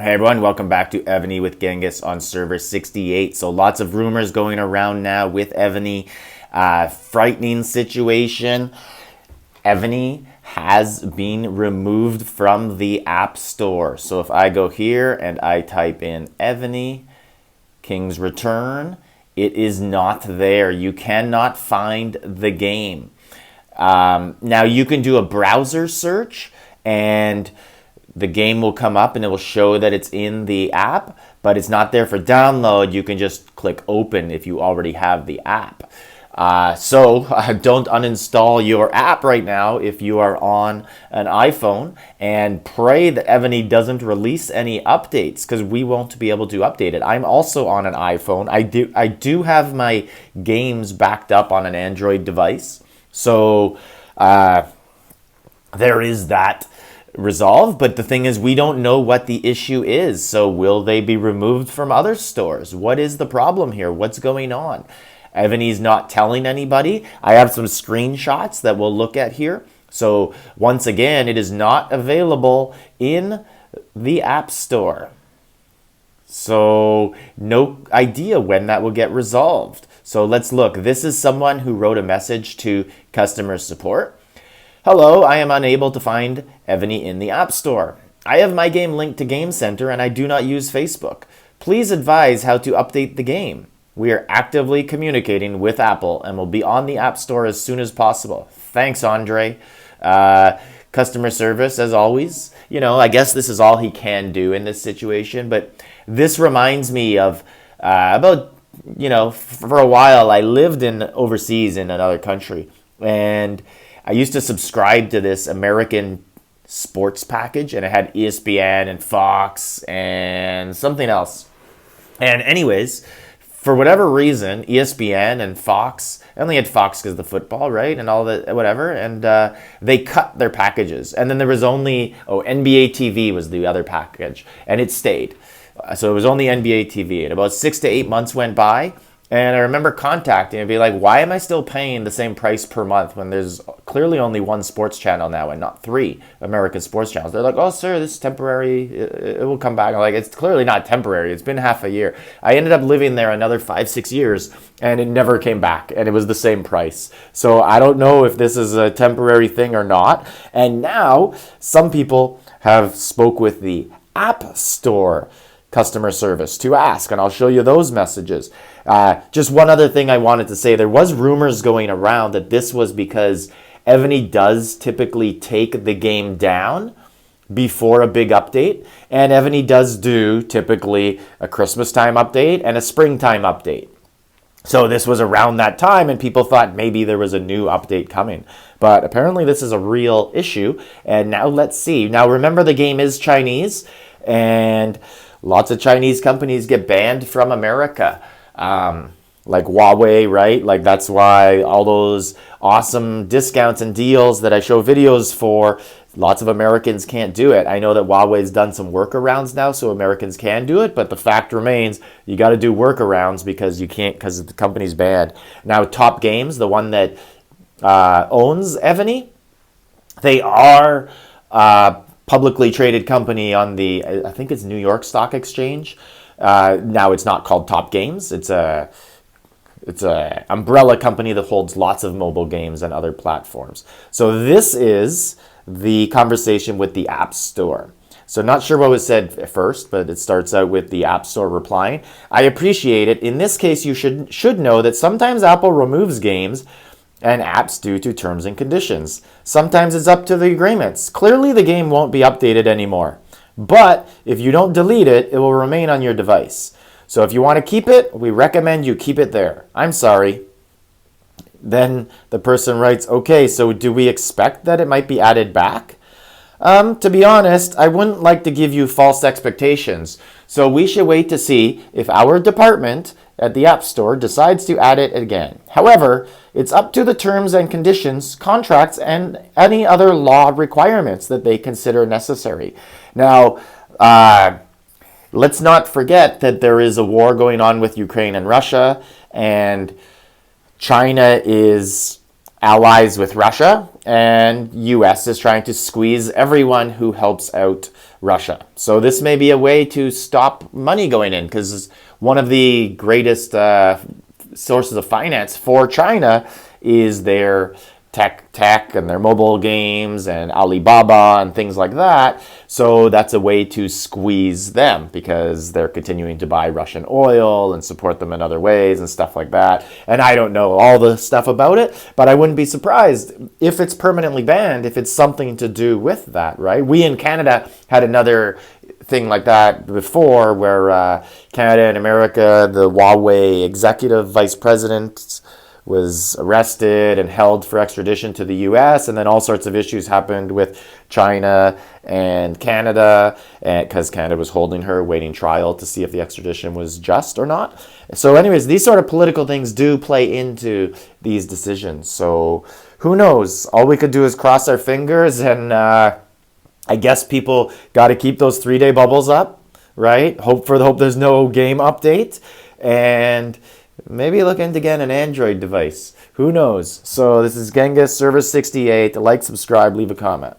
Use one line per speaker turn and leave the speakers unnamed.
Hey everyone, welcome back to Evony with Genghis on server 68. So lots of rumors going around now with Evony. Frightening situation. Evony has been removed from the App Store. So if I go here and I type in Evony, King's Return, it is not there. You cannot find the game. Now you can do a browser search and the game will come up and it will show that it's in the app, but it's not there for download. You can just click open if you already have the app. So don't uninstall your app right now if you are on an iPhone, and pray that Evony doesn't release any updates because we won't be able to update it. I'm also on an iPhone. I do have my games backed up on an Android device. So there is that resolved, but the thing is we don't know what the issue is. So will they be removed from other stores? What is the problem here? What's going on? Evony's not telling anybody. I have some screenshots that we'll look at here. So once again, it is not available in the App Store. So no idea when that will get resolved. So let's look. This is someone who wrote a message to customer support. Hello, I am unable to find Evony in the App Store. I have my game linked to Game Center and I do not use Facebook. Please advise how to update the game. We are actively communicating with Apple and will be on the App Store as soon as possible. Thanks, Andre. Customer service, as always. You know, I guess this is all he can do in this situation, but this reminds me of for a while I lived overseas in another country, and I used to subscribe to this American sports package, and it had ESPN and Fox and something else. And anyways, for whatever reason, ESPN and Fox, I only had Fox because of the football, right? And all the whatever. And they cut their packages. And then there was only, NBA TV was the other package. And it stayed. So it was only NBA TV. And about 6 to 8 months went by. And I remember contacting and be like, why am I still paying the same price per month when there's clearly only one sports channel now and not 3 American sports channels? They're like, oh, sir, this is temporary. It will come back. I'm like, it's clearly not temporary. It's been half a year. I ended up living there another 5-6 years and it never came back. And it was the same price. So I don't know if this is a temporary thing or not. And now some people have spoke with the App Store customer service to ask, and I'll show you those messages. Just one other thing I wanted to say. There was rumors going around that this was because Evony does typically take the game down before a big update, and Evony does do typically a Christmas time update and a springtime update. So this was around that time, and people thought maybe there was a new update coming. But apparently this is a real issue, and now let's see. Now remember, the game is Chinese, and lots of Chinese companies get banned from America, like Huawei, right? Like that's why all those awesome discounts and deals that I show videos for, lots of Americans can't do it. I know that Huawei's done some workarounds now, so Americans can do it, but the fact remains, you got to do workarounds because you can't, because the company's banned. Now, Top Games, the one that owns Evony, they are publicly traded company on the, I think it's New York Stock Exchange. Now it's not called Top Games. It's a umbrella company that holds lots of mobile games and other platforms. So this is the conversation with the App Store. So not sure what was said at first, but it starts out with the App Store replying, I appreciate it. In this case, you should know that sometimes Apple removes games and apps due to terms and conditions. Sometimes it's up to the agreements. Clearly the game won't be updated anymore. But if you don't delete it, it will remain on your device. So if you want to keep it, we recommend you keep it there. I'm sorry. Then the person writes, okay, so do we expect that it might be added back? To be honest, I wouldn't like to give you false expectations. So we should wait to see if our department at the App Store decides to add it again. However, it's up to the terms and conditions, contracts, and any other law requirements that they consider necessary. Now, let's not forget that there is a war going on with Ukraine and Russia, and China is allies with Russia, and US is trying to squeeze everyone who helps out Russia. So this may be a way to stop money going in, because one of the greatest sources of finance for China is their tech and their mobile games and Alibaba and things like that. So that's a way to squeeze them, because they're continuing to buy Russian oil and support them in other ways and stuff like that. And I don't know all the stuff about it, but I wouldn't be surprised if it's permanently banned, if it's something to do with that, right? We in Canada had another thing like that before, where Canada and America, the Huawei executive vice president was arrested and held for extradition to the US, and then all sorts of issues happened with China and Canada, because Canada was holding her, waiting trial to see if the extradition was just or not. So anyways, these sort of political things do play into these decisions. So who knows? All we could do is cross our fingers, and I guess people got to keep those 3-day bubbles up, right? Hope there's no game update, and maybe look into getting an Android device. Who knows? So this is Genghis, Server 68. Like, subscribe, leave a comment.